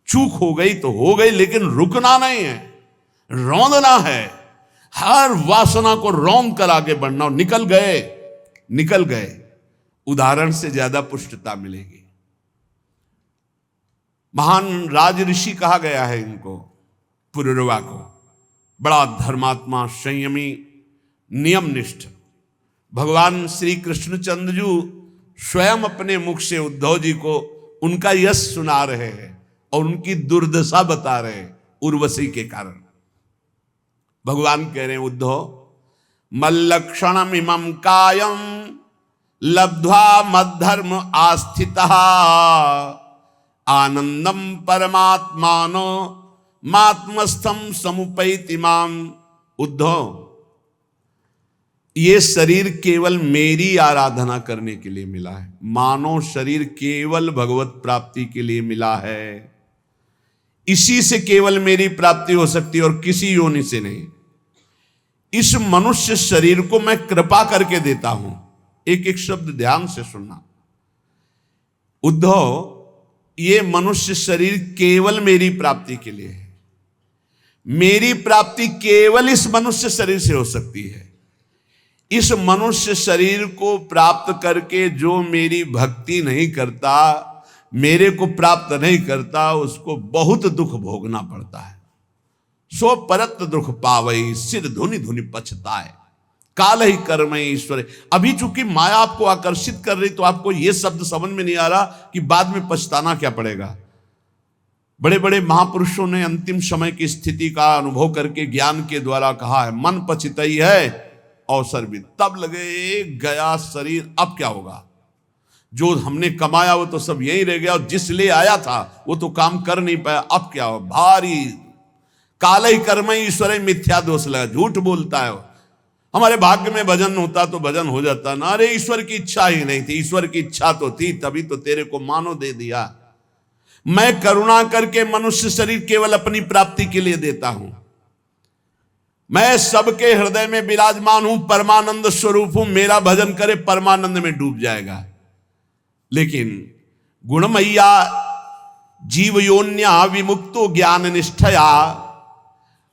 चूक हो गई तो हो गई, लेकिन रुकना नहीं है, रौंदना है। हर वासना को रौंद कर आगे बढ़ना। और निकल गए उदाहरण से ज्यादा पुष्टता मिलेगी। महान राज ऋषि कहा गया है इनको, पुरुरवा को, बड़ा धर्मात्मा, संयमी, नियमनिष्ठ। भगवान श्री कृष्णचंद्र जी स्वयं अपने मुख से उद्धव जी को उनका यश सुना रहे हैं और उनकी दुर्दशा बता रहे हैं उर्वशी के कारण। भगवान कह रहे हैं, उद्धव मल्लक्षणम इमं कायम लब्ध्वा मद्धर्म आस्थितः आनंदम परमात्मानो मात्मस्थम समुपैति माम। उद्धव, ये शरीर केवल मेरी आराधना करने के लिए मिला है। मानव शरीर केवल भगवत प्राप्ति के लिए मिला है। इसी से केवल मेरी प्राप्ति हो सकती है और किसी योनि से नहीं। इस मनुष्य शरीर को मैं कृपा करके देता हूं। एक एक शब्द ध्यान से सुनना। उद्धव, ये मनुष्य शरीर केवल मेरी प्राप्ति के लिए है। मेरी प्राप्ति केवल इस मनुष्य शरीर से हो सकती है। इस मनुष्य शरीर को प्राप्त करके जो मेरी भक्ति नहीं करता, मेरे को प्राप्त नहीं करता, उसको बहुत दुख भोगना पड़ता है। सो परत दुख पावई सिर धुनि धुनि पछताए काल ही कर्म ईश्वर। अभी चूंकि माया आपको आकर्षित कर रही तो आपको यह शब्द समझ में नहीं आ रहा कि बाद में पछताना क्या पड़ेगा। बड़े बड़े महापुरुषों ने अंतिम समय की स्थिति का अनुभव करके ज्ञान के द्वारा कहा है, मन पछतई है अवसर भी तब लगे गया शरीर, अब क्या होगा। जो हमने कमाया वो तो सब यही रह गया, और जिस ले आया था वो तो काम कर नहीं पाया, अब क्या हो। भारी काल ही कर्म ईश्वर मिथ्या दोष लगा, झूठ बोलता है। हमारे भाग्य में भजन होता तो भजन हो जाता ना। अरे ईश्वर की इच्छा ही नहीं थी, ईश्वर की इच्छा तो थी, तभी तो तेरे को मानो दे दिया। मैं करुणा करके मनुष्य शरीर केवल अपनी प्राप्ति के लिए देता हूं। मैं सबके हृदय में विराजमान हूं, परमानंद स्वरूप हूं। मेरा भजन करे परमानंद में डूब जाएगा। लेकिन गुणमय्या जीव योन्या विमुक्तो ज्ञान निष्ठया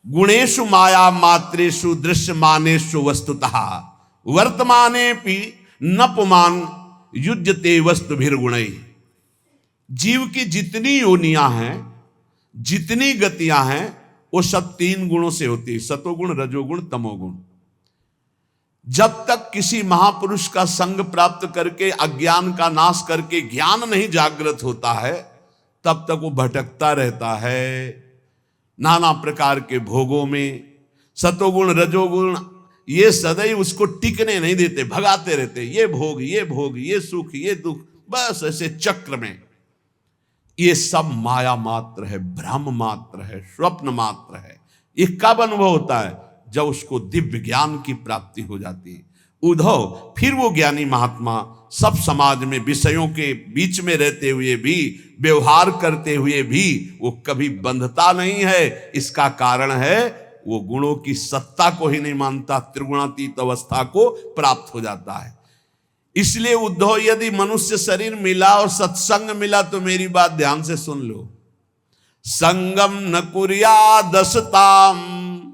गुणेशु माया मात्रेषु दृश्यमानेषु वस्तुतः वर्तमाने पि न पुमान युज्यते वस्तुभिर्गुणै। जीव की जितनी योनियां हैं, जितनी गतियां हैं, वो सब 3 गुणों से होती है, सतोगुण, रजोगुण, तमोगुण। जब तक किसी महापुरुष का संग प्राप्त करके अज्ञान का नाश करके ज्ञान नहीं जागृत होता है, तब तक वो भटकता रहता है नाना प्रकार के भोगों में। सतोगुण, रजोगुण ये सदैव उसको टिकने नहीं देते, भगाते रहते। ये भोग, ये भोग, ये सुख, ये दुख, बस ऐसे चक्र में। ये सब माया मात्र है, भ्रम मात्र है, स्वप्न मात्र है। ये कब अनुभव होता है? जब उसको दिव्य ज्ञान की प्राप्ति हो जाती है। उद्धव, फिर वो ज्ञानी महात्मा सब समाज में विषयों के बीच में रहते हुए भी, व्यवहार करते हुए भी वो कभी बंधता नहीं है। इसका कारण है वो गुणों की सत्ता को ही नहीं मानता, त्रिगुणातीत अवस्था को प्राप्त हो जाता है। इसलिए उद्धव, यदि मनुष्य शरीर मिला और सत्संग मिला तो मेरी बात ध्यान से सुन लो। संगम न कुर्या दसताम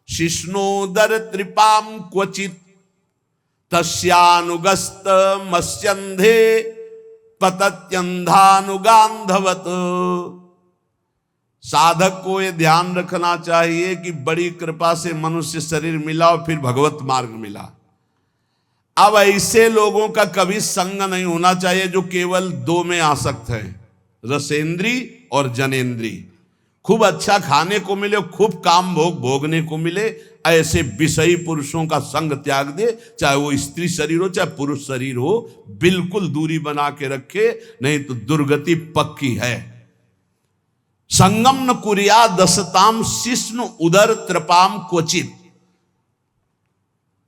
शिष्णोदर त्रिपाम क्वचित तस्यानुगस्त मस्यंधे पतत्यंधानुगांधवत। साधक को यह ध्यान रखना चाहिए कि बड़ी कृपा से मनुष्य शरीर मिला और फिर भगवत मार्ग मिला। अब ऐसे लोगों का कभी संग नहीं होना चाहिए जो केवल 2 में आसक्त है, रसेंद्री और जनेन्द्री। खूब अच्छा खाने को मिले, खूब काम भोग भोगने को मिले, ऐसे विषयी पुरुषों का संग त्याग दे। चाहे वो स्त्री शरीर हो चाहे पुरुष शरीर हो, बिल्कुल दूरी बना के रखे, नहीं तो दुर्गति पक्की है। संगम न कुर्या दसताम शिष्णु उदर त्रिपाम क्वचित।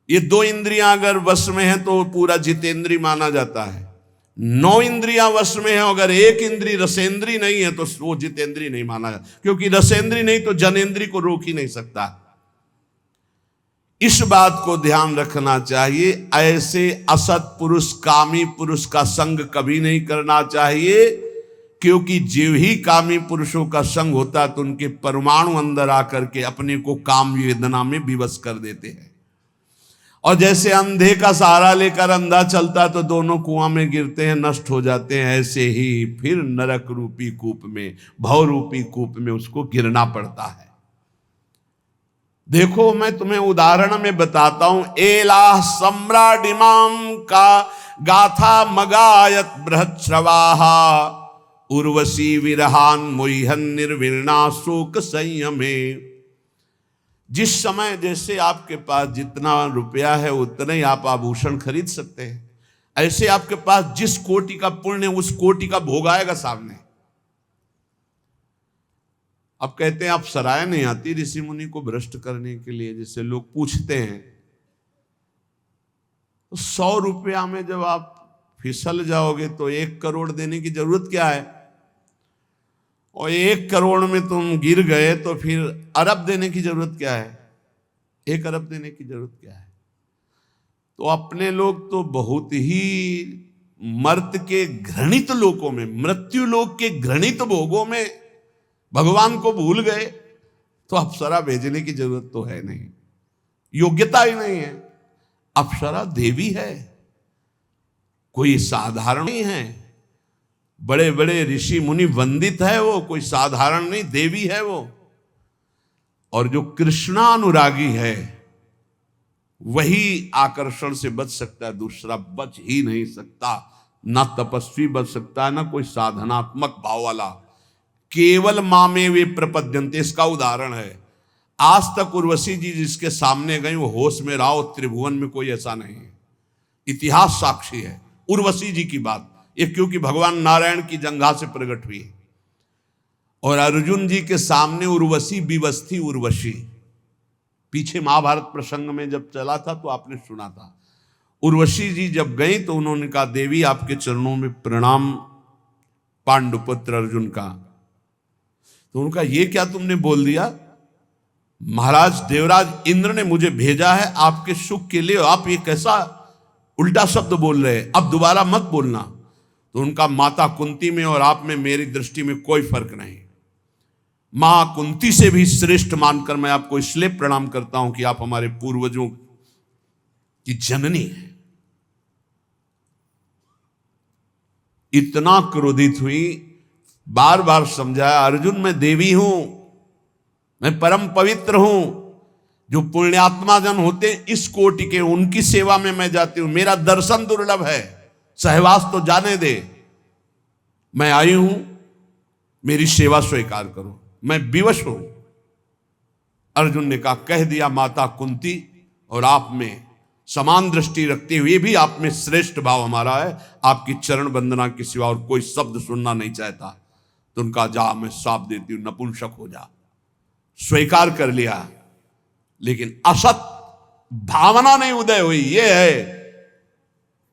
ये 2 इंद्रियां अगर वश में है तो पूरा जितेंद्री माना जाता है। 9 इंद्रियां वश में है, अगर 1 इंद्री रसेंद्री नहीं है तो वो जितेंद्री नहीं माना जाता, क्योंकि रसेंद्री नहीं तो जनेन्द्री को रोक ही नहीं सकता। इस बात को ध्यान रखना चाहिए। ऐसे असत पुरुष, कामी पुरुष का संग कभी नहीं करना चाहिए। क्योंकि जीव ही कामी पुरुषों का संग होता है तो उनके परमाणु अंदर आकर के अपने को काम वेदना में विवश कर देते हैं। और जैसे अंधे का सहारा लेकर अंधा चलता है तो दोनों कुआं में गिरते हैं, नष्ट हो जाते हैं, ऐसे ही फिर नरक रूपी कूप में, भव रूपी कूप में उसको गिरना पड़ता है। देखो मैं तुम्हें उदाहरण में बताता हूं। एला सम्राट इमाम का गाथा मगायत बृहच्छ्रवाहा उर्वशी विरहान मोहन निर्विणा शोक संयमे। जिस समय जैसे आपके पास जितना रुपया है उतने ही आप आभूषण खरीद सकते हैं, ऐसे आपके पास जिस कोटि का पुण्य उस कोटि का भोग आएगा सामने। अब कहते हैं आप सराय नहीं आती ऋषि मुनि को भ्रष्ट करने के लिए, जिससे लोग पूछते हैं। तो 100 रुपया में जब आप फिसल जाओगे तो 1 करोड़ देने की जरूरत क्या है, और 1 करोड़ में तुम गिर गए तो फिर अरब देने की जरूरत क्या है, 1 अरब देने की जरूरत क्या है। तो अपने लोग तो बहुत ही मर्त के घृणित लोकों में, मृत्यु लोक के घृणित भोगों में भगवान को भूल गए। तो अप्सरा भेजने की जरूरत तो है नहीं, योग्यता ही नहीं है। अप्सरा देवी है, कोई साधारण नहीं है। बड़े बड़े ऋषि मुनि वंदित है वो, कोई साधारण नहीं, देवी है वो। और जो कृष्णानुरागी है वही आकर्षण से बच सकता है, दूसरा बच ही नहीं सकता। ना तपस्वी बच सकता है, ना कोई साधनात्मक भाव वाला। केवल माँ में वे प्रपद्यन्ते, इसका उदाहरण है। आज तक उर्वशी जी जिसके सामने गई वो होश में रहा, त्रिभुवन में कोई ऐसा नहीं है। इतिहास साक्षी है उर्वशी जी की बात, ये क्योंकि भगवान नारायण की जंघा से प्रकट हुई। और अर्जुन जी के सामने उर्वशी विवस्थी उर्वशी, पीछे महाभारत प्रसंग में जब चला था तो आपने सुना था। उर्वशी जी जब गई तो उन्होंने कहा देवी आपके चरणों में प्रणाम पांडुपुत्र अर्जुन का। तो उनका ये क्या तुमने बोल दिया, महाराज देवराज इंद्र ने मुझे भेजा है आपके सुख के लिए, आप ये कैसा उल्टा शब्द बोल रहे हैं, अब दोबारा मत बोलना। तो उनका माता कुंती में और आप में मेरी दृष्टि में कोई फर्क नहीं। मां कुंती से भी श्रेष्ठ मानकर मैं आपको इसलिए प्रणाम करता हूं कि आप हमारे पूर्वजों की जननी है। इतना क्रोधित हुई, बार बार समझाया अर्जुन मैं देवी हूं, मैं परम पवित्र हूं। जो पुण्यात्मा जन होते इस कोटि के, उनकी सेवा में मैं जाती हूं। मेरा दर्शन दुर्लभ है, सहवास तो जाने दे। मैं आई हूं, मेरी सेवा स्वीकार करो, मैं विवश हूं। अर्जुन ने कहा कह दिया माता कुंती, और आप में समान दृष्टि रखते हुए भी आप में श्रेष्ठ भाव हमारा है। आपकी चरण वंदना के सिवा और कोई शब्द सुनना नहीं चाहता। तो उनका जा मैं साफ देती हूं, नपुंसक हो जा। स्वीकार कर लिया, लेकिन असत भावना नहीं उदय हुई। यह है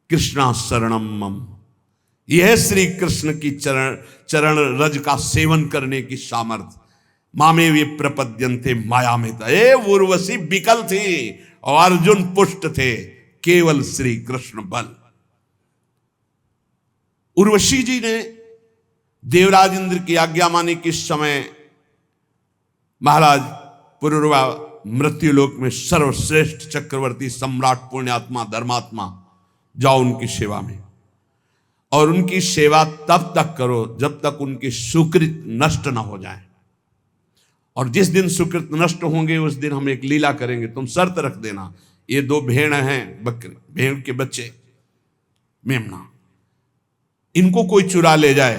कृष्णा शरणम मम, यह है श्री कृष्ण की चरण रज का सेवन करने की सामर्थ्य। मामे वे प्रपद्यन्ते माया में था। उर्वशी विकल थी और अर्जुन पुष्ट थे, केवल श्री कृष्ण बल। उर्वशी जी ने देवराज इंद्र की आज्ञा मानी। किस समय महाराज पुरुरवा मृत्युलोक में सर्वश्रेष्ठ चक्रवर्ती सम्राट पुण्यात्मा धर्मात्मा, जाओ उनकी सेवा में। और उनकी सेवा तब तक करो जब तक उनकी सुकृत नष्ट ना हो जाए। और जिस दिन सुकृत नष्ट होंगे उस दिन हम एक लीला करेंगे। तुम शर्त रख देना, ये 2 भेड़ हैं, बकरे, भेड़ के बच्चे, मेमना, इनको कोई चुरा ले जाए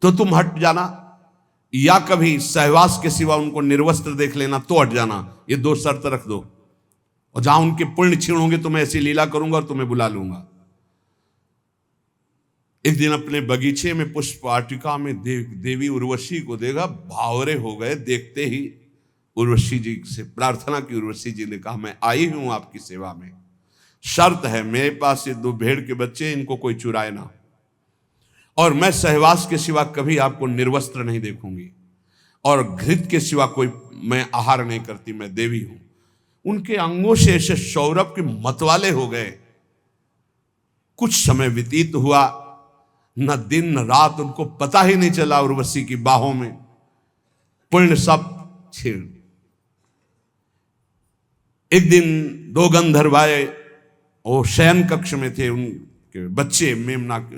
तो तुम हट जाना, या कभी सहवास के सिवा उनको निर्वस्त्र देख लेना तो हट जाना। ये 2 शर्त रख दो, और जहां उनके पुण्य क्षीण होंगे तो मैं ऐसी लीला करूंगा और तुम्हें बुला लूंगा। एक दिन अपने बगीचे में पुष्प वाटिका में देवी उर्वशी को देखा, भावरे हो गए। देखते ही उर्वशी जी से प्रार्थना की। उर्वशी जी ने कहा मैं आई हूं आपकी सेवा में, शर्त है मेरे पास ये 2 भेड़ के बच्चे, इनको कोई चुराए ना, और मैं सहवास के सिवा कभी आपको निर्वस्त्र नहीं देखूंगी, और घृत के सिवा कोई मैं आहार नहीं करती, मैं देवी हूं। उनके अंगों से ऐसे सौरभ के मतवाले हो गए। कुछ समय व्यतीत हुआ, न दिन न रात उनको पता ही नहीं चला, उर्वशी की बाहों में पुण्य सब छीण। एक दिन दो गंधर्व आए, वो शयन कक्ष में थे, उनके बच्चे मेमना के,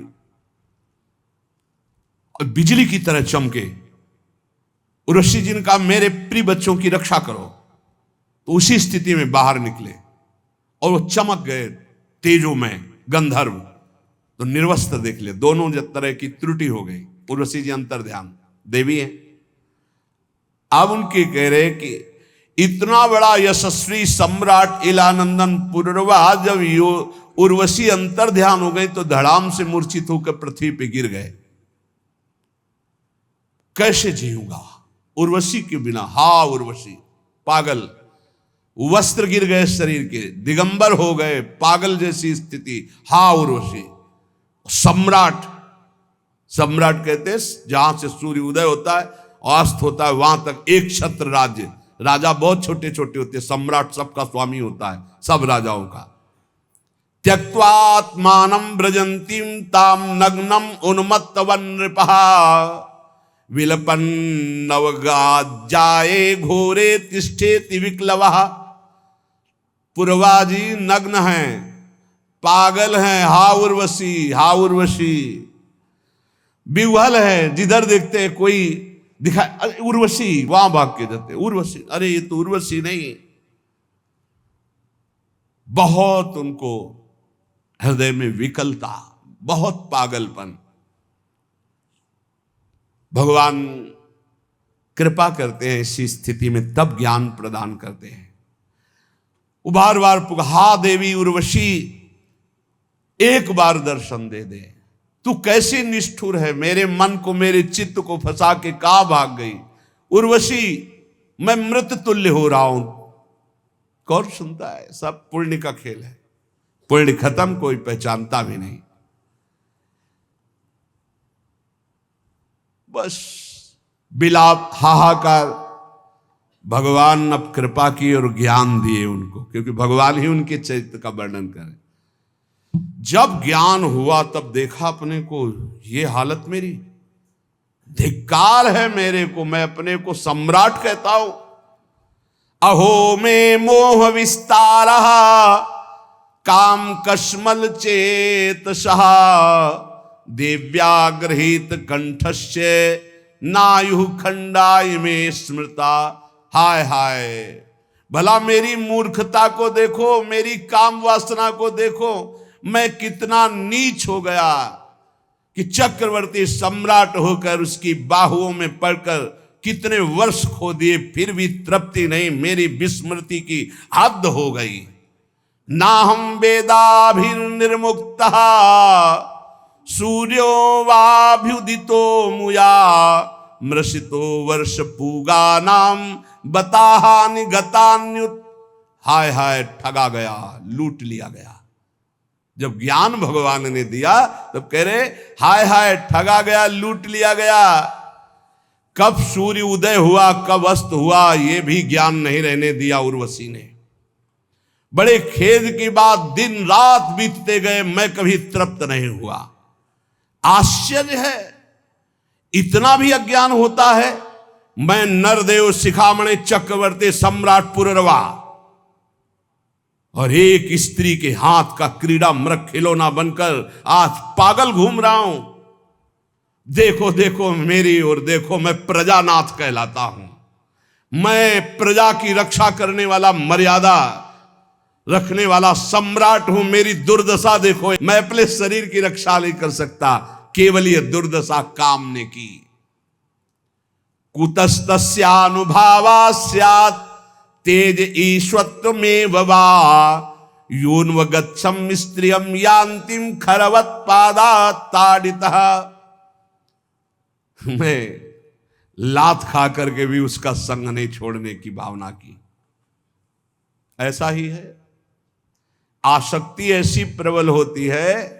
और बिजली की तरह चमके। उर्वशी जी ने कहा मेरे प्रिय बच्चों की रक्षा करो। तो उसी स्थिति में बाहर निकले और वो चमक गए तेजों में गंधर्व। तो निर्वस्त्र देख ले, दोनों तरह की त्रुटि हो गई। उर्वशी जी अंतर ध्यान देवी है। अब उनके कह रहे कि इतना बड़ा यशस्वी सम्राट इलानंदन पुरवा जब उर्वशी अंतर ध्यान हो गई तो धड़ाम से मूर्छित होकर पृथ्वी पे गिर गए। कैसे जीऊंगा उर्वशी के बिना? हा उर्वशी, पागल, वस्त्र गिर गए शरीर के, दिगंबर हो गए, पागल जैसी स्थिति। हा उर्वशी। सम्राट, सम्राट कहते हैं जहां से सूर्य उदय होता है अस्त होता है वहां तक एक छत्र राज्य। राजा बहुत छोटे छोटे होते हैं, सम्राट सबका स्वामी होता है, सब राजाओं का। त्यक्त्वात्मानं ब्रजंतीम ताम नग्नम उन्मत्तवन नृपः विलपन नवगाजाए घोरे तिष्ठेति विक्लवः। पुरवाजी नग्न हैं, पागल हैं, हा उर्वशी, हा उर्वशी। विह्वल है, जिधर देखते हैं कोई दिखाई, अरे उर्वशी, वहां भाग के जाते उर्वशी, अरे ये तो उर्वशी नहीं। बहुत उनको हृदय में विकलता, बहुत पागलपन। भगवान कृपा करते हैं इसी स्थिति में, तब ज्ञान प्रदान करते हैं। वो बार बार हा देवी उर्वशी, एक बार दर्शन दे दे। तू कैसी निष्ठुर है, मेरे मन को, मेरे चित्त को फंसा के कहां भाग गई उर्वशी? मैं मृत तुल्य हो रहा हूं। कौन सुनता है? सब पुण्य का खेल है, पुण्य खत्म, कोई पहचानता भी नहीं। बस बिलाप, हाहाकार। भगवान अब कृपा की और ज्ञान दिए उनको, क्योंकि भगवान ही उनके चरित्र का वर्णन करे। जब ज्ञान हुआ तब देखा अपने को, ये हालत मेरी, धिक्कार है मेरे को, मैं अपने को सम्राट कहता हूं। अहो में मोह विस्तार काम कश्मल चेतसः देव्याग्रहित कंठस्य नायु खंडाय में स्मृता। हाय हाय, भला मेरी मूर्खता को देखो, मेरी काम वासना को देखो, मैं कितना नीच हो गया कि चक्रवर्ती सम्राट होकर उसकी बाहुओं में पड़कर कितने वर्ष खो दिए, फिर भी तृप्ति नहीं, मेरी विस्मृति की हद हो गई। ना हम वेदाभिर्निर्मुक्तः सूर्यो वाभ्युदितो मुया मृषितो वर्ष पूगा नाम बताहानि गतान्युत। हाय हाय, ठगा गया, लूट लिया गया। जब ज्ञान भगवान ने दिया तब कह रहे हाय हाय, ठगा गया, लूट लिया गया। कब सूर्य उदय हुआ, कब अस्त हुआ, यह भी ज्ञान नहीं रहने दिया उर्वशी ने। बड़े खेद की बात, दिन रात बीतते गए, मैं कभी तृप्त नहीं हुआ। आश्चर्य है, इतना भी अज्ञान होता है। मैं नरदेव शिखामणि चक्रवर्ती सम्राट पुररवा और एक स्त्री के हाथ का क्रीड़ा मृग खिलौना बनकर आज पागल घूम रहा हूं। देखो देखो मेरी ओर देखो, मैं प्रजानाथ कहलाता हूं, मैं प्रजा की रक्षा करने वाला, मर्यादा रखने वाला सम्राट हूं। मेरी दुर्दशा देखो, मैं अपने शरीर की रक्षा नहीं कर सकता, केवल ये दुर्दशा काम ने की। कुतस्तस्यानुभावा स्यात् तेज ईश्वत्व में वा योन्वगच्छम स्त्रियम यान्तिम खरवत पादा ताड़ितः। मैं लात खा करके भी उसका संग नहीं छोड़ने की भावना की। ऐसा ही है, आसक्ति ऐसी प्रबल होती है।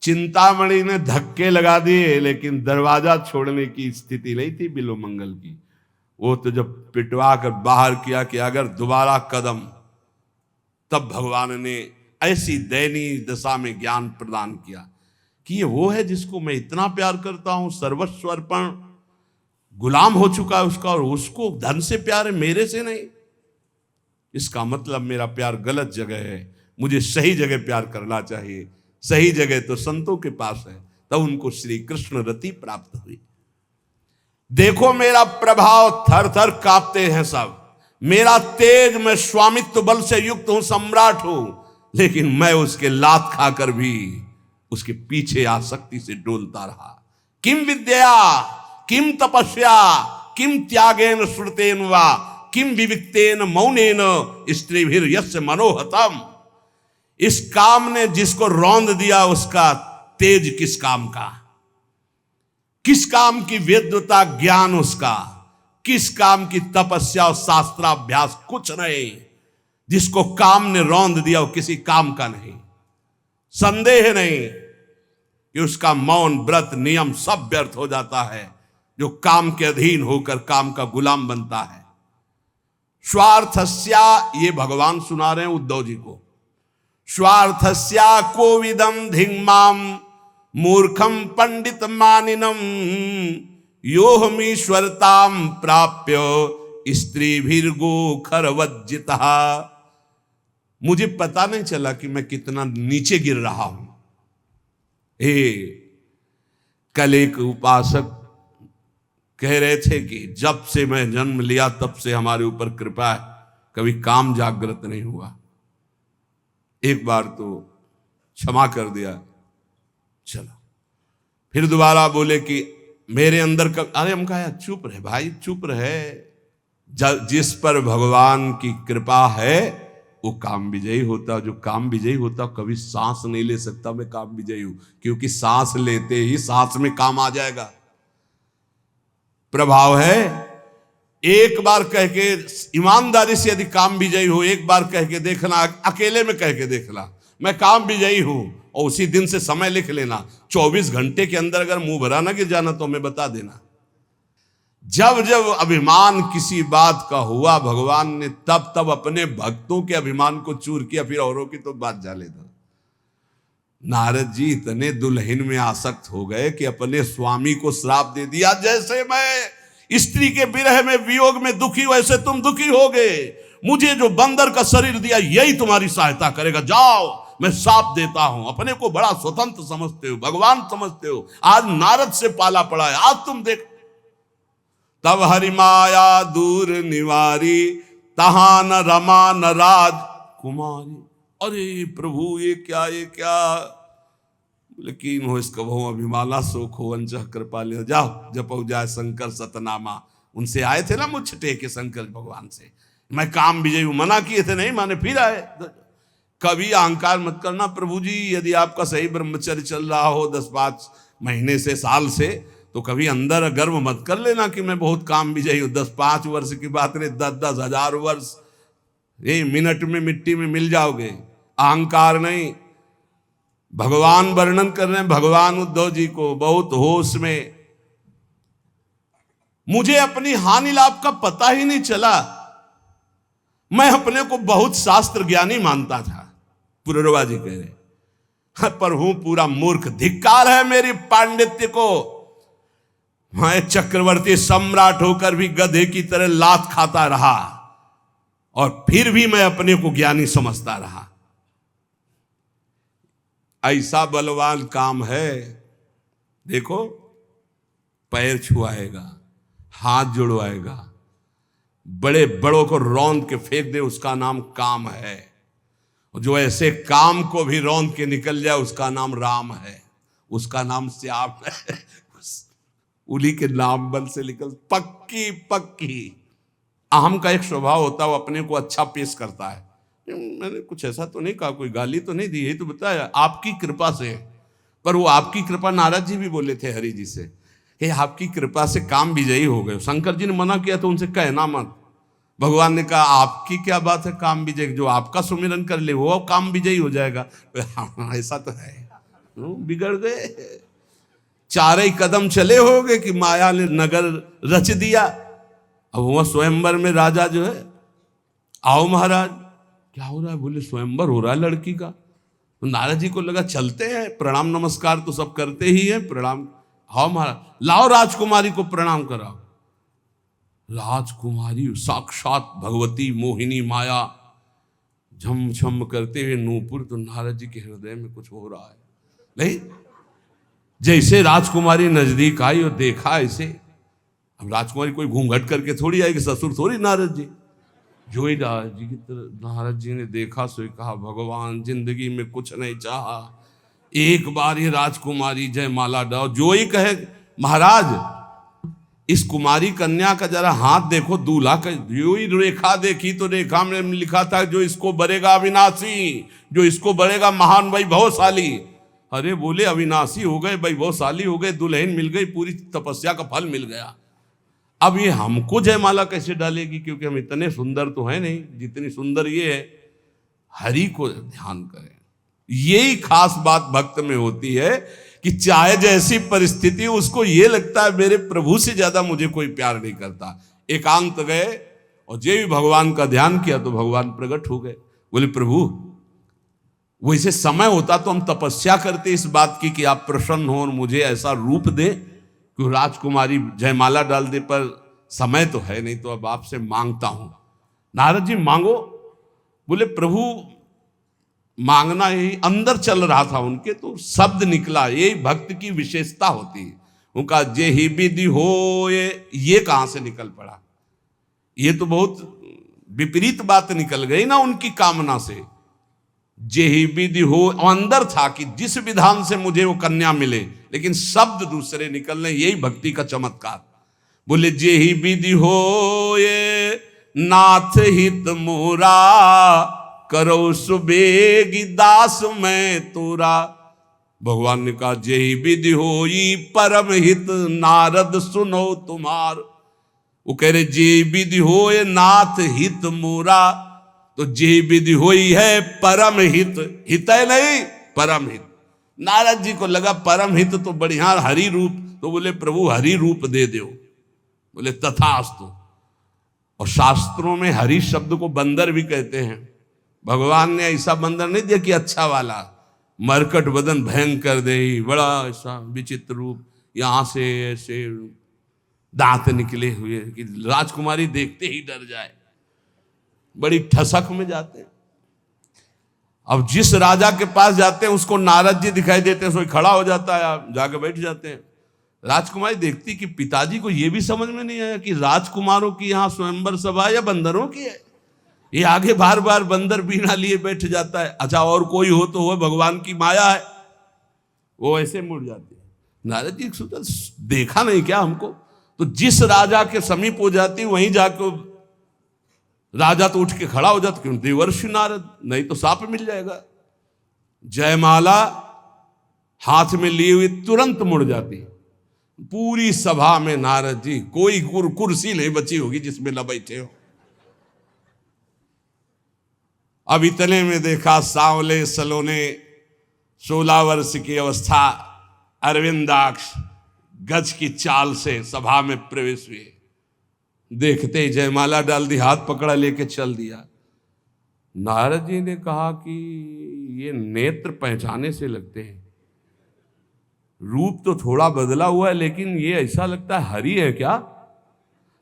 चिंतामणि ने धक्के लगा दिए लेकिन दरवाजा छोड़ने की स्थिति नहीं थी बिल्वमंगल की। वो तो जब पिटवा कर बाहर किया कि अगर दोबारा कदम, तब भगवान ने ऐसी दयनीय दशा में ज्ञान प्रदान किया कि ये वो है जिसको मैं इतना प्यार करता हूं, सर्वस्व अर्पण, गुलाम हो चुका है उसका, और उसको धन से प्यार है, मेरे से नहीं। इसका मतलब मेरा प्यार गलत जगह है, मुझे सही जगह प्यार करना चाहिए। सही जगह तो संतों के पास है। तब उनको श्री कृष्ण रति प्राप्त हुई। देखो मेरा प्रभाव, थर थर कांपते हैं सब, मेरा तेज, मैं स्वामित्व बल से युक्त हूं, सम्राट हूं, लेकिन मैं उसके लात खाकर भी उसके पीछे आसक्ति से डोलता रहा। किम विद्या, किम तपस्या, किम त्यागेन श्रुतेन वा, किम विविक्तेन मौनेन स्त्रीभिर यस्य मनोहतम। इस काम ने जिसको रौंद दिया, उसका तेज किस काम का, किस काम की वेद्यता ज्ञान उसका, किस काम की तपस्या और शास्त्राभ्यास, कुछ नहीं। जिसको काम ने रौंद दिया वो किसी काम का नहीं। संदेह नहीं कि उसका मौन, व्रत, नियम सब व्यर्थ हो जाता है जो काम के अधीन होकर काम का गुलाम बनता है। स्वार्थस्या, ये भगवान सुना रहे हैं उद्धव जी को, स्वार्थस्या कोविदम धिंगमाम मूर्खम पंडित मानिनम योहमीश्वरताम प्राप्य स्त्रीभिर्गो खरवज्जिता। मुझे पता नहीं चला कि मैं कितना नीचे गिर रहा हूं। कल एक उपासक कह रहे थे कि जब से मैं जन्म लिया तब से हमारे ऊपर कृपा है, कभी काम जागृत नहीं हुआ। एक बार तो क्षमा कर दिया, चलो। फिर दोबारा बोले कि मेरे अंदर कब, अरे हम कहा चुप रहे भाई, चुप रहे। जिस पर भगवान की कृपा है वो काम विजयी होता। जो काम विजयी होता कभी सांस नहीं ले सकता मैं काम विजयी हूं, क्योंकि सांस लेते ही सांस में काम आ जाएगा। प्रभाव है। एक बार कह के ईमानदारी से यदि काम विजयी हो, एक बार कह के देखना, अकेले में कह के देखना मैं काम विजयी हूं, और उसी दिन से समय लिख लेना। 24 घंटे के अंदर अगर मुंह भरा ना गिर जाना तो हमें बता देना। जब जब अभिमान किसी बात का हुआ, भगवान ने तब तब अपने भक्तों के अभिमान को चूर किया, फिर औरों की तो बात जाले दो। नारद जी इतने दुल्हन में आसक्त हो गए कि अपने स्वामी को श्राप दे दिया, जैसे मैं स्त्री के विरह में, वियोग में दुखी, वैसे तुम दुखी होगे। मुझे जो बंदर का शरीर दिया यही तुम्हारी सहायता करेगा, जाओ मैं श्राप देता हूं। अपने को बड़ा स्वतंत्र समझते हो, भगवान समझते हो, आज नारद से पाला पड़ा है, आज तुम देख। तब हरि माया दूर निवारी, तहां न रमा न राज कुमारी। अरे प्रभु ये क्या, ये क्या। लेकिन हो इसका बहु अभिमाला शोक हो अंचः कृपाले। जाओ जपो जाए शंकर सतनामा। उनसे आए थे ना मुझ टेके शंकर भगवान से, मैं काम विजयी हूं, मना किए थे, नहीं माने, फिर आए। कभी अहंकार मत करना प्रभु जी, यदि आपका सही ब्रह्मचर्य चल रहा हो 10-5 महीने से, साल से, तो कभी अंदर गर्व मत कर लेना कि मैं बहुत काम विजयी हूं। 10-5 वर्ष की बात नहीं, 10-10 हजार वर्ष, ये मिनट में मिट्टी में मिल जाओगे। अहंकार नहीं। भगवान वर्णन कर रहे हैं भगवान उद्धव जी को बहुत होश में। मुझे अपनी हानि लाभ का पता ही नहीं चला। मैं अपने को बहुत शास्त्र ज्ञानी मानता था, पुररवा जी कह रहे, पर हूं पूरा मूर्ख। धिक्कार है मेरी पांडित्य को। मैं चक्रवर्ती सम्राट होकर भी गधे की तरह लात खाता रहा, और फिर भी मैं अपने को ज्ञानी समझता रहा। ऐसा बलवान काम है। देखो, पैर छुआएगा, हाथ जुड़वाएगा, बड़े बड़ों को रौंद के फेंक दे, उसका नाम काम है। जो ऐसे काम को भी रौंद के निकल जाए उसका नाम राम है, उसका नाम श्याम है। उन्हीं के नाम बल से निकल पक्की पक्की। अहम का एक स्वभाव होता है, वो अपने को अच्छा पेश करता है। मैंने कुछ ऐसा तो नहीं कहा, कोई गाली तो नहीं दी, यही तो बताया आपकी कृपा से। पर वो आपकी कृपा, नारद जी भी बोले थे हरि जी से कि आपकी कृपा से काम विजयी हो गए। शंकर जी ने मना किया तो उनसे कहना मत। भगवान ने कहा आपकी क्या बात है काम विजय, जो आपका सुमिरन कर ले वो काम विजयी हो जाएगा। ऐसा तो है, बिगड़ गए। 4 ही कदम चले होगे कि माया ने नगर रच दिया। अब वह स्वयंवर में राजा जो है, आओ महाराज, क्या हो रहा है? बोले स्वयंवर हो रहा है लड़की का। तो नारद जी को लगा चलते हैं, प्रणाम नमस्कार तो सब करते ही हैं, प्रणाम, हाँ महाराज, लाओ राजकुमारी को प्रणाम कराओ। राजकुमारी साक्षात भगवती मोहिनी माया झम झम करते हुए नूपुर, तो नारद जी के हृदय में कुछ हो रहा है। नहीं, जैसे राजकुमारी नजदीक आई और देखा ऐसे, अब राजकुमारी कोई घूंघट करके थोड़ी आएगी, ससुर थोड़ी नारद जी, जो ही नारद जी की तरफ, नारद जी ने देखा सो कहा, भगवान जिंदगी में कुछ नहीं चाहा, एक बार ये राजकुमारी जयमाला डालो। जो ही कहे, महाराज इस कुमारी कन्या का जरा हाथ देखो, दूल्हा का, जो ही रेखा देखी तो रेखा में लिखा था जो इसको बरेगा अविनाशी, जो इसको बरेगा महान वैभवशाली। अरे बोले अविनाशी हो गए, वैभवशाली हो गए, दुल्हन मिल गई, पूरी तपस्या का फल मिल गया। अब ये हमको जयमाला कैसे डालेगी, क्योंकि हम इतने सुंदर तो है नहीं जितनी सुंदर ये है। हरि को ध्यान करें, यही खास बात भक्त में होती है कि चाहे जैसी परिस्थिति, उसको ये लगता है मेरे प्रभु से ज्यादा मुझे कोई प्यार नहीं करता। एकांत गए और जे भी भगवान का ध्यान किया तो भगवान प्रकट हो गए। बोले प्रभु, वैसे समय होता तो हम तपस्या करते इस बात की कि आप प्रसन्न हो और मुझे ऐसा रूप दे कि राजकुमारी जयमाला डाल दे, पर समय तो है नहीं, तो अब आपसे मांगता हूं। नारद जी मांगो। बोले प्रभु, मांगना ही अंदर चल रहा था उनके, तो शब्द निकला। यही भक्त की विशेषता होती है। उनका जे ही विधि हो, ये कहां से निकल पड़ा? ये तो बहुत विपरीत बात निकल गई ना उनकी कामना से। जे ही विधि हो, अंदर था कि जिस विधान से मुझे वो कन्या मिले, लेकिन शब्द दूसरे निकलने, यही भक्ति का चमत्कार। बोले जे ही विधि हो, ये नाथ हित मोरा, करो सुबेगी दास मैं तोरा। भगवान ने कहा जे ही विधि होई परम हित, नारद सुनो तुम्हार। वो कह रहे जे विधि होए नाथ हित मोरा, तो जे विधि होई है परम हित। हित है नहीं, परम हित। नारद जी को लगा परम हित तो बढ़िया हरि रूप, तो बोले प्रभु हरि रूप दे दो। बोले तथास्तु। और शास्त्रों में हरि शब्द को बंदर भी कहते हैं। भगवान ने ऐसा बंदर नहीं दिया कि अच्छा वाला, मरकट बदन भयंकर दे, बड़ा ऐसा विचित्र रूप, यहां से ऐसे दांत निकले हुए कि राजकुमारी देखते ही डर जाए, बड़ी ठसक में जाते हैं। अब जिस राजा के पास जाते हैं उसको नारद जी दिखाई देते हैं, सोई खड़ा हो जाता है, आप जाके बैठ जाते हैं। राजकुमारी देखती कि पिताजी को यह भी समझ में नहीं आया कि राजकुमारों की यहां स्वयंवर सभा या बंदरों की है। ये आगे बार बार बंदर बीना लिए बैठ जाता है। अच्छा और कोई हो तो हो, भगवान की माया है, वो ऐसे मुड़ जाते हैं। नारद जी सोचा देखा नहीं क्या हमको? तो जिस राजा के समीप हो जाती वहीं जाकर राजा तो उठ के खड़ा हो जाता, क्यों? देवर्षि नारद, नहीं तो साप मिल जाएगा। जयमाला हाथ में लिए हुए तुरंत मुड़ जाती। पूरी सभा में नारद जी, कोई कुर्सी नहीं बची होगी जिसमें न बैठे हो। अब इतने में देखा सांवले सलोने 16 वर्ष की अवस्था अरविंदाक्ष गज की चाल से सभा में प्रवेश हुए। देखते ही जयमाला डाल दी, हाथ पकड़ा लेके चल दिया। नारद जी ने कहा कि ये नेत्र पहचाने से लगते हैं, रूप तो थोड़ा बदला हुआ है, लेकिन ये ऐसा लगता है हरि है क्या?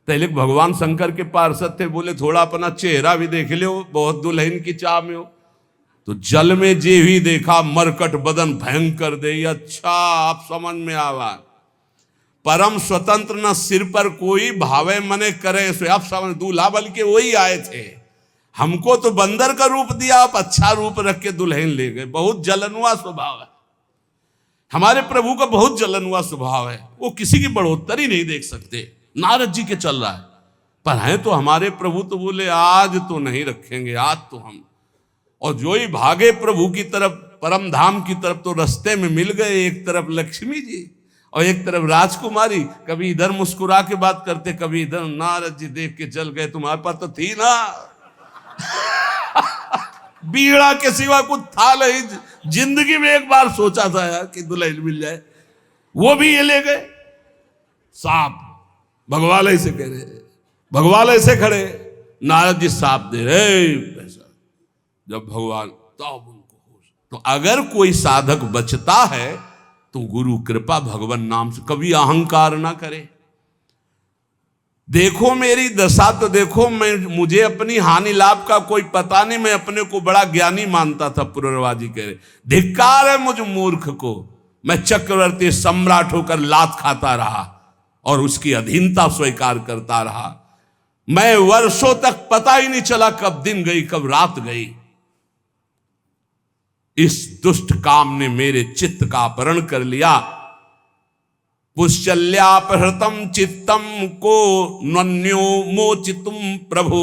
पहले भगवान शंकर के पार्षद थे, बोले थोड़ा अपना चेहरा भी देख लो, बहुत दुल्हन की चाह में हो। तो जल में जे भी देखा मरकट बदन भयंकर दे। अच्छा आप समझ में आवा, परम स्वतंत्र न सिर पर कोई भावे मने करे सो। आप समझ, दूल्हा बल के वही आए थे, हमको तो बंदर का रूप दिया, आप अच्छा रूप रख के दुल्हन ले गए। बहुत जलनुआ स्वभाव है हमारे प्रभु का, बहुत जलनुआ स्वभाव है। वो किसी की बढ़ोत्तरी नहीं देख सकते। नारद जी के चल रहा है, पर हैं तो हमारे प्रभु, तो बोले आज तो नहीं रखेंगे, आज तो हम। और जो ही भागे प्रभु की तरफ, परम धाम की तरफ, तो रास्ते में मिल गए, एक तरफ लक्ष्मी जी और एक तरफ राजकुमारी। कभी इधर मुस्कुरा के बात करते, कभी इधर। नारद जी देख के चल गए, तुम्हारे पास तो थी ना बीड़ा के सिवा कुछ था नहीं। जिंदगी में एक बार सोचा था यार कि दुल्हन मिल जाए, वो भी ये ले गए। सांप भगवान ऐसे कह रहे, भगवान ऐसे खड़े, नारद जी सांप दे रहे पैसा। जब भगवान तब उनको होश, तो अगर कोई साधक बचता है तो गुरु कृपा भगवान नाम से कभी अहंकार ना करे। देखो मेरी दशा तो देखो, मुझे अपनी हानि लाभ का कोई पता नहीं, मैं अपने को बड़ा ज्ञानी मानता था। पुरवाजी कह रहे धिक्कार है मुझ मूर्ख को, मैं चक्रवर्ती सम्राट होकर लात खाता रहा और उसकी अधीनता स्वीकार करता रहा। मैं वर्षों तक पता ही नहीं चला कब दिन गई कब रात गई। इस दुष्ट काम ने मेरे चित्त का अपहरण कर लिया। पुश्चल्यापहृतम चित्तम को नन्यो मोचितुम प्रभु,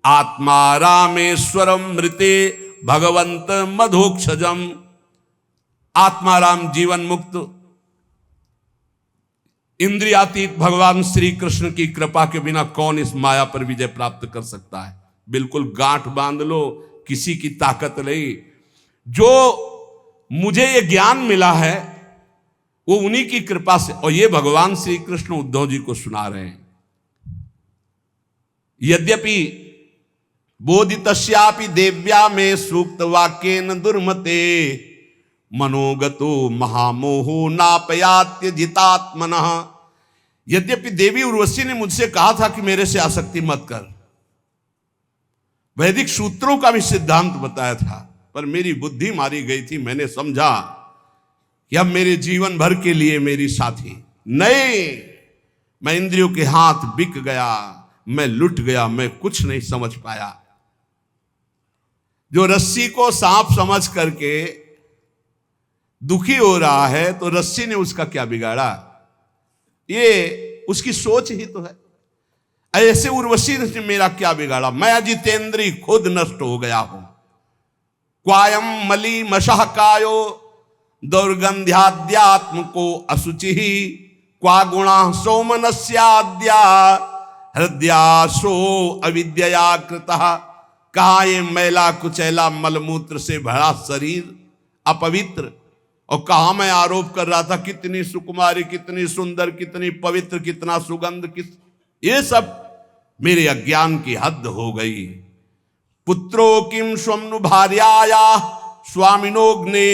आत्मा रामेश्वरम मृते भगवंत मधोक्षजम। आत्माराम जीवन मुक्त इंद्रियातीत भगवान श्री कृष्ण की कृपा के बिना कौन इस माया पर विजय प्राप्त कर सकता है। बिल्कुल गांठ बांध लो, किसी की ताकत नहीं। जो मुझे ये ज्ञान मिला है वो उन्हीं की कृपा से, और ये भगवान श्री कृष्ण उद्धव जी को सुना रहे हैं। यद्यपि बोधितस्यापि देव्या में सूक्त वाक्येन दुर्मते, मनोगतो महामोहो नापयात्य जितात्मनः। यद्यपि देवी उर्वशी ने मुझसे कहा था कि मेरे से आसक्ति मत कर, वैदिक सूत्रों का भी सिद्धांत बताया था, पर मेरी बुद्धि मारी गई थी। मैंने समझा कि अब मेरे जीवन भर के लिए मेरी साथी नहीं, मैं इंद्रियों के हाथ बिक गया, मैं लुट गया, मैं कुछ नहीं समझ पाया। जो रस्सी को सांप समझ करके दुखी हो रहा है तो रस्सी ने उसका क्या बिगाड़ा, ये उसकी सोच ही तो है। ऐसे उर्वशी ने मेरा क्या बिगाड़ा, मैं अजितेंद्री खुद नष्ट हो गया हूं। क्वायम मली मशः कायो दौर्गंध्याद्यात्म को असुचि, क्वा गुणा सौमनस्याद्या हृदयासो अविद्या कृतः। कहा ये मैला कुचैला मलमूत्र से भरा शरीर अपवित्र, और कहा मैं आरोप कर रहा था कितनी सुकुमारी, कितनी सुंदर, कितनी पवित्र, कितना सुगंध, ये सब मेरे अज्ञान की हद हो गई। पुत्रो किम स्वम्नु भार्याया स्वामिनोग्ने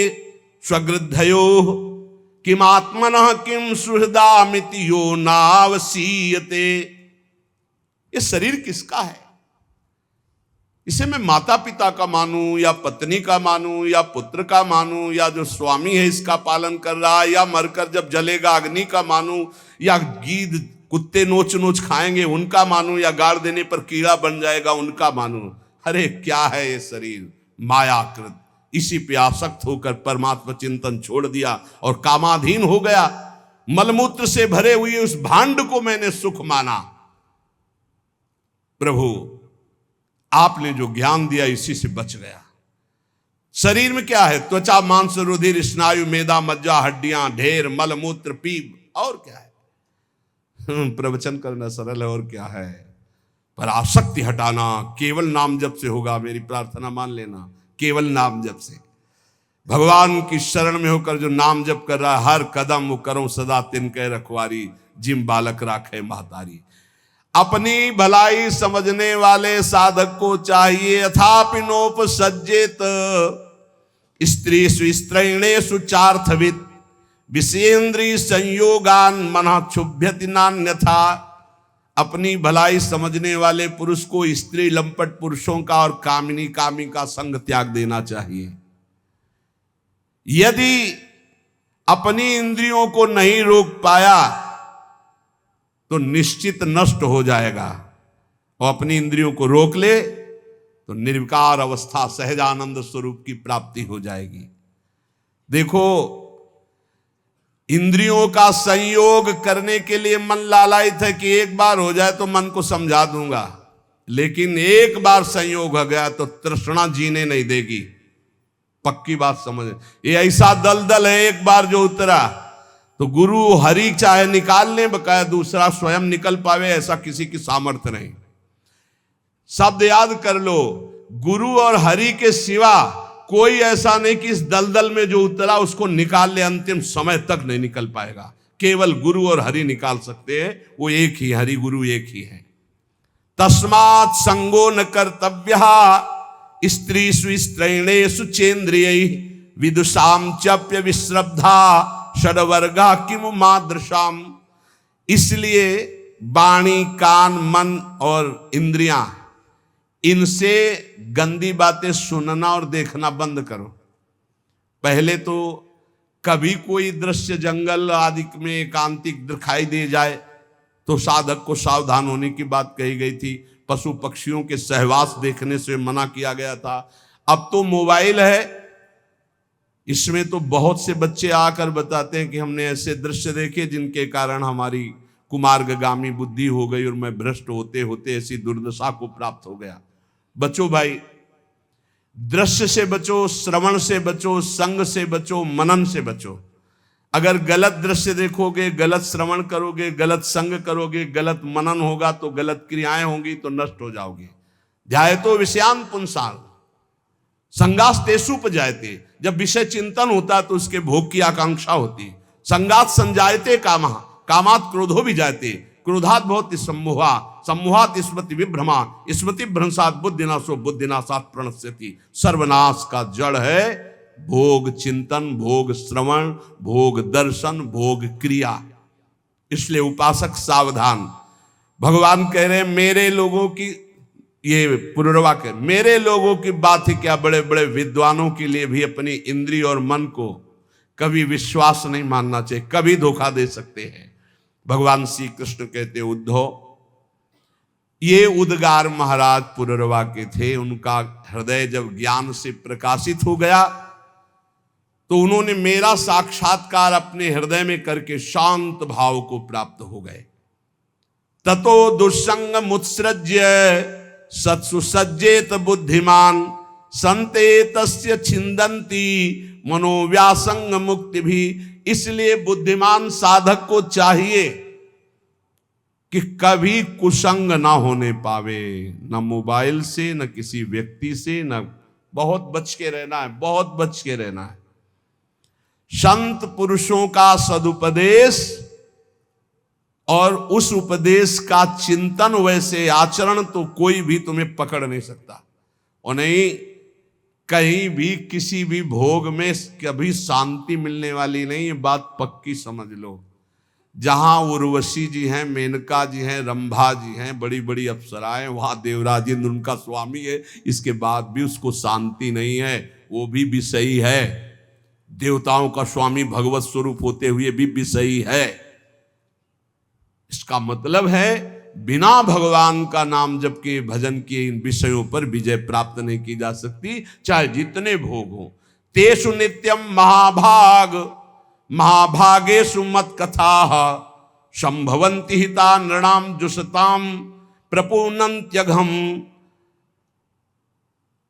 स्वगृद्धयो, किम आत्मनः किम सुहृदामिति यो नावसीयते। ये शरीर किसका है? इसे मैं माता पिता का मानूं या पत्नी का मानूं या पुत्र का मानूं या जो स्वामी है इसका पालन कर रहा है, या मरकर जब जलेगा अग्नि का मानूं, या गीद कुत्ते नोच नोच खाएंगे उनका मानूं, या गाड़ देने पर कीड़ा बन जाएगा उनका मानूं। अरे क्या है ये शरीर? मायाकृत। इसी पे आसक्त होकर परमात्मा चिंतन छोड़ दिया और कामाधीन हो गया। मलमूत्र से भरे हुए उस भांड को मैंने सुख माना। प्रभु आपने जो ज्ञान दिया इसी से बच गया। शरीर में क्या है? त्वचा मांस रुधिर स्नायु मेदा मज्जा हड्डियां ढेर मलमूत्र पीप, और क्या है? प्रवचन करना सरल है, और क्या है? पर आसक्ति हटाना केवल नाम जप से होगा। मेरी प्रार्थना मान लेना, केवल नाम जप से। भगवान की शरण में होकर जो नाम जप कर रहा है, हर कदम वो करो सदा तिनके रखवारी, जिम बालक राखे महतारी। अपनी भलाई समझने वाले साधक को चाहिए अथापि नोपसज्जेत स्त्री स्त्रैणेषु चार्थवित् विषेन्द्रिय संयोगान मनः क्षुभ्यति नान्यथा। अपनी भलाई समझने वाले पुरुष को स्त्री लंपट पुरुषों का और कामिनी कामी का संग त्याग देना चाहिए। यदि अपनी इंद्रियों को नहीं रोक पाया तो निश्चित नष्ट हो जाएगा, और अपनी इंद्रियों को रोक ले तो निर्विकार अवस्था सहजानंद स्वरूप की प्राप्ति हो जाएगी। देखो, इंद्रियों का संयोग करने के लिए मन लालायित है कि एक बार हो जाए तो मन को समझा दूंगा, लेकिन एक बार संयोग हो गया तो तृष्णा जीने नहीं देगी। पक्की बात समझ। ये ऐसा दलदल है, एक बार जो उतरा तो गुरु हरि चाहे निकाल ले, बकाया दूसरा स्वयं निकल पावे ऐसा किसी की सामर्थ्य नहीं। शब्द याद कर लो, गुरु और हरि के सिवा कोई ऐसा नहीं कि इस दलदल में जो उतरा उसको निकाल ले, अंतिम समय तक नहीं निकल पाएगा। केवल गुरु और हरि निकाल सकते हैं, वो एक ही, हरि गुरु एक ही है। तस्मात् संगो न कर्तव्यः स्त्रीषु स्त्रैणेषु चेन्द्रियै विदुषाम चप्य विश्रब्धा षड्वर्गा किमु मादृशाम। इसलिए वाणी, कान, मन और इंद्रियां, इनसे गंदी बातें सुनना और देखना बंद करो। पहले तो कभी कोई दृश्य जंगल आदि में एकांतिक दिखाई दे जाए तो साधक को सावधान होने की बात कही गई थी। पशु पक्षियों के सहवास देखने से मना किया गया था। अब तो मोबाइल है, इसमें तो बहुत से बच्चे आकर बताते हैं कि हमने ऐसे दृश्य देखे जिनके कारण हमारी कुमार्गगामी बुद्धि हो गई और मैं भ्रष्ट होते होते ऐसी दुर्दशा को प्राप्त हो गया। बचो भाई, दृश्य से बचो, श्रवण से बचो, संग से बचो, मनन से बचो। अगर गलत दृश्य देखोगे, गलत श्रवण करोगे, गलत संग करोगे, गलत मनन होगा तो गलत क्रियाएं होंगी तो नष्ट हो जाओगे। ध्यायतो विषयान पुंसान संगास तेषु उपजायते। जब विषय चिंतन होता तो उसके भोग की आकांक्षा होती। संगात संजायते कामः, कामात क्रोधो भी जायते, क्रोधात भवति सम्मोहा, सम्मोहात स्मृति विभ्रमा, स्मृति भ्रंशात बुद्धिनाशो, बुद्धिनाशात प्रणश्यति। सर्वनाश का जड़ है भोग चिंतन, भोग श्रवण, भोग दर्शन, भोग क्रिया। इसलिए उपासक सावधान। भगवान कह रहे हैं मेरे लोगों की, ये पुनर्वा कह, मेरे लोगों की बात ही क्या, बड़े बड़े विद्वानों के लिए भी अपनी इंद्रिय और मन को कभी विश्वास नहीं मानना चाहिए, कभी धोखा दे सकते हैं। भगवान श्री कृष्ण कहते उद्धव, ये उद्गार महाराज पुनर्वा के थे। उनका हृदय जब ज्ञान से प्रकाशित हो गया तो उन्होंने मेरा साक्षात्कार अपने हृदय में करके शांत भाव को प्राप्त हो गए। ततो दुस्संग मुत्सृज्य सत्सु सज्जेत बुद्धिमान संते तस्य छिंदंती मनोव्यासंग मुक्ति भी। इसलिए बुद्धिमान साधक को चाहिए कि कभी कुसंग ना होने पावे, न मोबाइल से, न किसी व्यक्ति से, न, बहुत बच के रहना है, बहुत बच के रहना है। संत पुरुषों का सदुपदेश और उस उपदेश का चिंतन, वैसे आचरण तो कोई भी तुम्हें पकड़ नहीं सकता। और नहीं, कहीं भी किसी भी भोग में कभी शांति मिलने वाली नहीं, ये बात पक्की समझ लो। जहां उर्वशी जी हैं, मेनका जी हैं, रंभा जी हैं, बड़ी बड़ी अप्सराएं, वहां देवराजेंद्र उनका स्वामी है, इसके बाद भी उसको शांति नहीं है, वो भी विषयी है। देवताओं का स्वामी भगवत स्वरूप होते हुए भी विषयी है। इसका मतलब है बिना भगवान का नाम जप के, भजन किए, इन विषयों पर विजय प्राप्त नहीं की जा सकती, चाहे जितने भोग हो। तेषु नित्यम महाभाग महाभागेषु मत कथा संभवंति हिता नृणाम जुषताम प्रपूर्णन्त्यघम।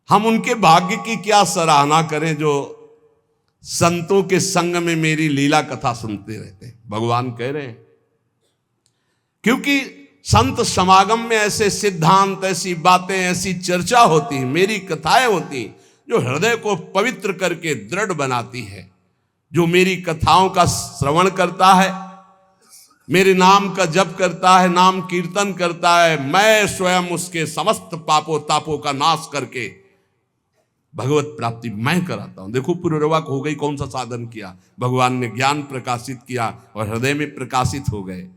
हम उनके भाग्य की क्या सराहना करें जो संतों के संग में मेरी लीला कथा सुनते रहते हैं, भगवान कह रहे हैं। क्योंकि संत समागम में ऐसे सिद्धांत, ऐसी बातें, ऐसी चर्चा होती है, मेरी कथाएं होती जो हृदय को पवित्र करके दृढ़ बनाती है। जो मेरी कथाओं का श्रवण करता है, मेरे नाम का जप करता है, नाम कीर्तन करता है, मैं स्वयं उसके समस्त पापों तापों का नाश करके भगवत प्राप्ति मैं कराता हूं। देखो पुनर्वा हो गई, कौन सा साधन किया, भगवान ने ज्ञान प्रकाशित किया और हृदय में प्रकाशित हो गए।